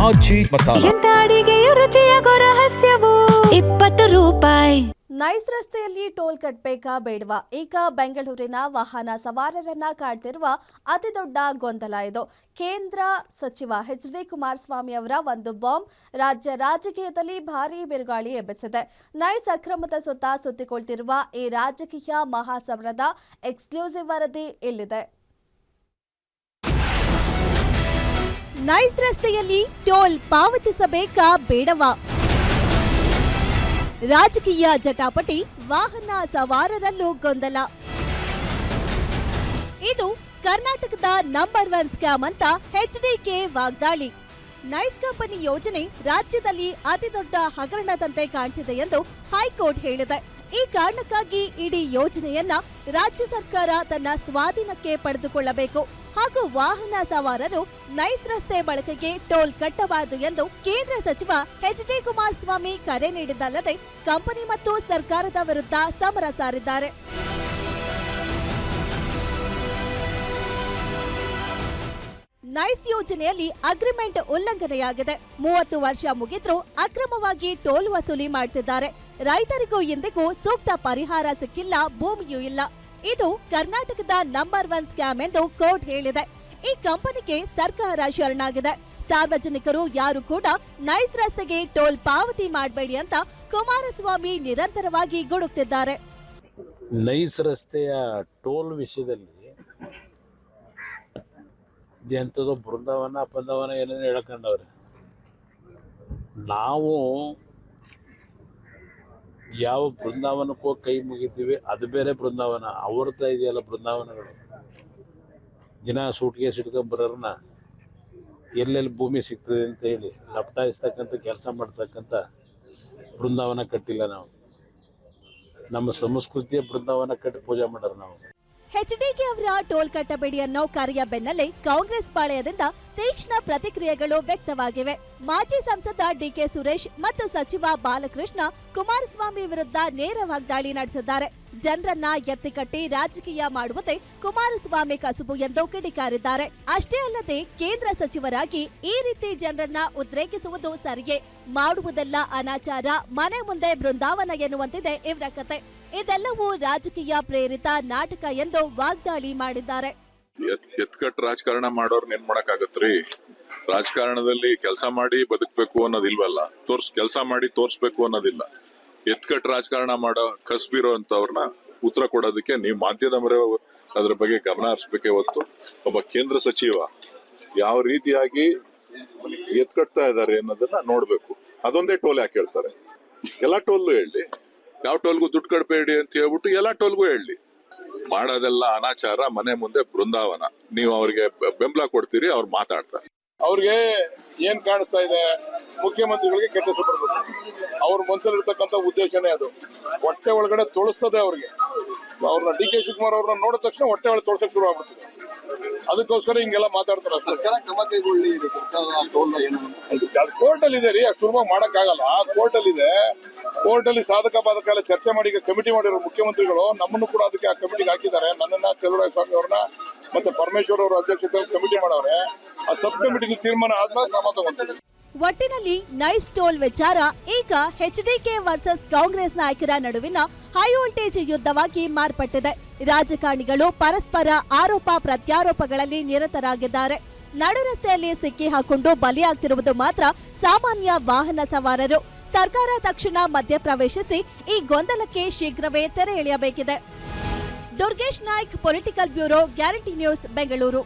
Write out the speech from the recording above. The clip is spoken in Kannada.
ಆಚಿ ಮಸಾಲ. ಎಂತ ಅಡಿಗೆಯ ರುಚಿಯಾಗೋ ರಹಸ್ಯವು 20 ರೂಪಾಯಿ. ನೈಸ್ ರಸ್ತೆಯಲ್ಲಿ ಟೋಲ್ ಕಟ್ಟಬೇಕಾ ಬೇಡವಾ? ಈಗ ಬೆಂಗಳೂರಿನ ವಾಹನ ಸವಾರರನ್ನ ಕಾಡ್ತಿರುವ ಅತಿದೊಡ್ಡ ಗೊಂದಲ ಇದು. ಕೇಂದ್ರ ಸಚಿವ ಎಚ್.ಡಿ. ಕುಮಾರಸ್ವಾಮಿ ಅವರ ಒಂದು ಬಾಂಬ್ ರಾಜ್ಯ ರಾಜಕೀಯದಲ್ಲಿ ಭಾರೀ ಬಿರುಗಾಳಿ ಎಬ್ಬಿಸಿದೆ. ನೈಸ್ ಅಕ್ರಮದ ಸುತ್ತ ಸುತ್ತಿಕೊಳ್ತಿರುವ ಈ ರಾಜಕೀಯ ಮಹಾಸಮರದ ಎಕ್ಸ್ಕ್ಲೂಸಿವ್ ವರದಿ ಇಲ್ಲಿದೆ. ನೈಸ್ ರಸ್ತೆಯಲ್ಲಿ ಟೋಲ್ ಪಾವತಿಸಬೇಕಾ ಬೇಡವಾ? ರಾಜಕೀಯ ಜಟಾಪಟಿ, ವಾಹನ ಸವಾರರಲ್ಲೂ ಗೊಂದಲ. ಇದು ಕರ್ನಾಟಕದ ನಂಬರ್ 1 ಸ್ಕ್ಯಾಮ್ ಅಂತ ಎಚ್ಡಿಕೆ ವಾಗ್ದಾಳಿ. ನೈಸ್ ಕಂಪನಿ ಯೋಜನೆ ರಾಜ್ಯದಲ್ಲಿ ಅತಿದೊಡ್ಡ ಹಗರಣದಂತೆ ಕಾಣ್ತಿದೆ ಎಂದು ಹೈಕೋರ್ಟ್ ಹೇಳಿದೆ. ಈ ಕಾರಣಕ್ಕಾಗಿ ಇಡೀ ಯೋಜನೆಯನ್ನ ರಾಜ್ಯ ಸರ್ಕಾರ ತನ್ನ ಸ್ವಾಧೀನಕ್ಕೆ ಪಡೆದುಕೊಳ್ಳಬೇಕು ಹಾಗೂ ವಾಹನ ಸವಾರರು ನೈಸ್ ರಸ್ತೆ ಬಳಕೆಗೆ ಟೋಲ್ ಕಟ್ಟಬಾರದು ಎಂದು ಕೇಂದ್ರ ಸಚಿವ ಎಚ್.ಡಿ. ಕುಮಾರಸ್ವಾಮಿ ಕರೆ ನೀಡಿದ್ದಲ್ಲದೆ ಕಂಪನಿ ಮತ್ತು ಸರ್ಕಾರದ ವಿರುದ್ಧ ಸಮರ ಸಾರಿದ್ದಾರೆ. ನೈಸ್ ಯೋಜನೆಯಲ್ಲಿ ಅಗ್ರಿಮೆಂಟ್ ಉಲ್ಲಂಘನೆಯಾಗಿದೆ. 30 ವರ್ಷ ಮುಗಿದ್ರೂ ಅಕ್ರಮವಾಗಿ ಟೋಲ್ ವಸೂಲಿ ಮಾಡ್ತಿದ್ದಾರೆ. ರೈತರಿಗೂ ಇಂದಿಗೂ ಸೂಕ್ತ ಪರಿಹಾರ ಸಿಕ್ಕಿಲ್ಲ, ಭೂಮಿಯೂ ಇಲ್ಲ. ಇದು ಕರ್ನಾಟಕದ ನಂಬರ್ 1 ಸ್ಕ್ಯಾಮ್ ಎಂದು ಕೋರ್ಟ್ ಹೇಳಿದೆ. ಈ ಕಂಪನಿಗೆ ಸರ್ಕಾರ ಶರಣಾಗಿದೆ. ಸಾರ್ವಜನಿಕರು ಯಾರು ಕೂಡ ನೈಸ್ ರಸ್ತೆಗೆ ಟೋಲ್ ಪಾವತಿ ಮಾಡಬೇಡಿ ಅಂತ ಕುಮಾರಸ್ವಾಮಿ ನಿರಂತರವಾಗಿ ಗುಡುಕ್ತಿದ್ದಾರೆ. ನೈಸ್ ರಸ್ತೆಯ ಟೋಲ್ ವಿಷಯದಲ್ಲಿ ಎಂಥದೋ ಬೃಂದಾವನ ಏನೇನು ಹೇಳ್ಕೊಂಡವ್ರೆ. ನಾವು ಯಾವ ಬೃಂದಾವನಕ್ಕೂ ಕೈ ಮುಗಿತೀವಿ, ಅದು ಬೇರೆ ಬೃಂದಾವನ. ಅವ್ರದ್ದು ಇದೆಯಲ್ಲ ಬೃಂದಾವನಗಳು. ದಿನ ಸೂಟ್ಕೇಸ್ ಇಟ್ಕೊಂಬರೋರನ್ನ ಎಲ್ಲೆಲ್ಲಿ ಭೂಮಿ ಸಿಗ್ತದೆ ಅಂತ ಹೇಳಿ ಲಪಟಾಯಿಸ್ತಕ್ಕಂಥ ಕೆಲಸ ಮಾಡ್ತಕ್ಕಂಥ ಬೃಂದಾವನ ಕಟ್ಟಿಲ್ಲ ನಾವು. ನಮ್ಮ ಸಂಸ್ಕೃತಿಯ ಬೃಂದಾವನ ಕಟ್ಟಿ ಪೂಜೆ ಮಾಡೋರು ನಾವು. ಎಚ್ಡಿಕೆ ಅವರ ಟೋಲ್ ಕಟ್ಟಬೇಡಿ ಅನ್ನೋ ಕರೆಯ ಬೆನ್ನಲ್ಲೇ ಕಾಂಗ್ರೆಸ್ ಪಾಳೆಯದಿಂದ ತೀಕ್ಷ್ಣ ಪ್ರತಿಕ್ರಿಯೆಗಳು ವ್ಯಕ್ತವಾಗಿವೆ. ಮಾಜಿ ಸಂಸದ ಡಿಕೆ ಸುರೇಶ್ ಮತ್ತು ಸಚಿವ ಬಾಲಕೃಷ್ಣ ಕುಮಾರಸ್ವಾಮಿ ವಿರುದ್ಧ ನೇರ ವಾಗ್ದಾಳಿ ನಡೆಸಿದ್ದಾರೆ. ಜನರನ್ನ ಎತ್ತಿಕಟ್ಟಿ ರಾಜಕೀಯ ಮಾಡುವುದೇ ಕುಮಾರಸ್ವಾಮಿ ಕಸುಬು ಎಂದು ಕಿಡಿಕಾರಿದ್ದಾರೆ. ಅಷ್ಟೇ ಅಲ್ಲದೆ ಕೇಂದ್ರ ಸಚಿವರಾಗಿ ಈ ರೀತಿ ಜನರನ್ನ ಉದ್ರೇಕಿಸುವುದು ಸರಿಯೇ? ಮಾಡುವುದೆಲ್ಲ ಅನಾಚಾರ, ಮನೆ ಮುಂದೆ ಬೃಂದಾವನ ಎನ್ನುವಂತಿದೆ ಇವರ ಕತೆ. ಇದೆಲ್ಲವೂ ರಾಜಕೀಯ ಪ್ರೇರಿತ ನಾಟಕ ಎಂದು ವಾಗ್ದಾಳಿ ಮಾಡಿದ್ದಾರೆ. ಎತ್ಕಟ್ ರಾಜಕಾರಣ ಮಾಡೋರ್ನ ಏನ್ ಮಾಡಕ್ಕಾಗತ್ರಿ? ರಾಜಕಾರಣದಲ್ಲಿ ಕೆಲಸ ಮಾಡಿ ಬದುಕಬೇಕು ಅನ್ನೋದಿಲ್ವಲ್ಲ, ಕೆಲಸ ಮಾಡಿ ತೋರ್ಸ್ಬೇಕು ಅನ್ನೋದಿಲ್ಲ. ಎತ್ಕಟ್ ರಾಜಕಾರಣ ಮಾಡೋ ಕಸ್ಬಿರೋ ಅಂತವ್ರನ್ನ ಉತ್ತರ ಕೊಡೋದಕ್ಕೆ ನೀವು ಮಾಧ್ಯಮದವರೇ ಅದ್ರ ಬಗ್ಗೆ ಗಮನ ಹರಿಸ್ಬೇಕೇ ಹೊತ್ತು ಒಬ್ಬ ಕೇಂದ್ರ ಸಚಿವ ಯಾವ ರೀತಿಯಾಗಿ ಎತ್ಕಟ್ತಾ ಇದ್ದಾರೆ ಅನ್ನೋದನ್ನ ನೋಡ್ಬೇಕು. ಅದೊಂದೇ ಟೋಲ್ ಯಾಕೆ ಹೇಳ್ತಾರೆ? ಎಲ್ಲಾ ಟೋಲ್ಗೂ ಹೇಳಿ, ಯಾವ ಟೋಲ್ಗೂ ದುಡ್ಡು ಕಟ್ಬೇಡಿ ಅಂತ ಹೇಳ್ಬಿಟ್ಟು ಎಲ್ಲಾ ಟೋಲ್ಗೂ ಹೇಳಿ. ಮಾಡೋದೆಲ್ಲ ಅನಾಚಾರ, ಮನೆ ಮುಂದೆ ಬೃಂದಾವನ. ನೀವು ಅವ್ರಿಗೆ ಬೆಂಬಲ ಕೊಡ್ತೀರಿ, ಅವ್ರು ಮಾತಾಡ್ತಾರೆ. ಅವ್ರಿಗೆ ಏನ್ ಕಾಣಿಸ್ತಾ ಇದೆ? ಮುಖ್ಯಮಂತ್ರಿಗಳಿಗೆ ಕೆಟ್ಟ ಹೆಸರು ಬರ್ಬೇಕು. ಅವ್ರ ಮನಸ್ಸಲ್ಲಿರ್ತಕ್ಕಂಥ ಉದ್ದೇಶನೇ ಅದು. ಹೊಟ್ಟೆ ಒಳಗಡೆ ತೊಳಸ್ತದೆ ಅವ್ರಿಗೆ. ಅವ್ರನ್ನ ಡಿ.ಕೆ. ಶಿವಕುಮಾರ್ ಅವ್ರನ್ನ ನೋಡಿದ ತಕ್ಷಣ ಹೊಟ್ಟೆ ಒಳಗೆ ತೊಳಸಕ್ ಶುರು ಆಗ್ಬಿಡ್ತದೆ. ಅದಕ್ಕೋಸ್ಕರ ಹಿಂಗೆಲ್ಲ ಮಾತಾಡ್ತಾರೆ. ಕೋರ್ಟ್ ಅಲ್ಲಿ ಇದೆ ರೀ, ಅಷ್ಟು ಸುಲಭ ಮಾಡಕ್ ಆಗಲ್ಲ. ಕೋರ್ಟ್ ಅಲ್ಲಿ ಇದೆ. ಕೋರ್ಟ್ ಅಲ್ಲಿ ಸಾಧಕ ಬಾಧಕ ಎಲ್ಲ ಚರ್ಚೆ ಮಾಡಿ ಕಮಿಟಿ ಮಾಡಿರೋ ಮುಖ್ಯಮಂತ್ರಿಗಳು ನಮ್ಮನ್ನು ಕೂಡ ಅದಕ್ಕೆ ಆ ಕಮಿಟಿಗೆ ಹಾಕಿದ್ದಾರೆ. ನನ್ನನ್ನ ಚಲುವರಾಯ ಸ್ವಾಮಿ ಅವ್ರನ್ನ ಮತ್ತೆ ಪರಮೇಶ್ವರ್ ಅವರ ಅಧ್ಯಕ್ಷತೆಯಲ್ಲಿ ಕಮಿಟಿ ಮಾಡವ್ರೆ. ಆ ಸಬ್ ಕಮಿಟಿಗೆ ತೀರ್ಮಾನ ಆದ್ಮೇಲೆ ಕ್ರಮ ತಗೊಂಡಿದೆ. ಒಟ್ಟಿನಲ್ಲಿ ನೈಸ್ ಟೋಲ್ ವಿಚಾರ ಈಗ ಎಚ್ಡಿಕೆ ವರ್ಸಸ್ ಕಾಂಗ್ರೆಸ್ ನಾಯಕರ ನಡುವಿನ ಹೈ ವೋಲ್ಟೇಜ್ ಯುದ್ಧವಾಗಿ ಮಾರ್ಪಟ್ಟಿದೆ. ರಾಜಕಾರಣಿಗಳು ಪರಸ್ಪರ ಆರೋಪ ಪ್ರತ್ಯಾರೋಪಗಳಲ್ಲಿ ನಿರತರಾಗಿದ್ದಾರೆ. ನಡು ರಸ್ತೆಯಲ್ಲಿ ಸಿಕ್ಕಿ ಹಾಕೊಂಡು ಬಲಿಯಾಗ್ತಿರುವುದು ಮಾತ್ರ ಸಾಮಾನ್ಯ ವಾಹನ ಸವಾರರು. ಸರ್ಕಾರ ತಕ್ಷಣ ಮಧ್ಯಪ್ರವೇಶಿಸಿ ಈ ಗೊಂದಲಕ್ಕೆ ಶೀಘ್ರವೇ ತೆರೆ ಎಳೆಯಬೇಕಿದೆ. Durgesh Naik, political bureau, guarantee news, Bengaluru.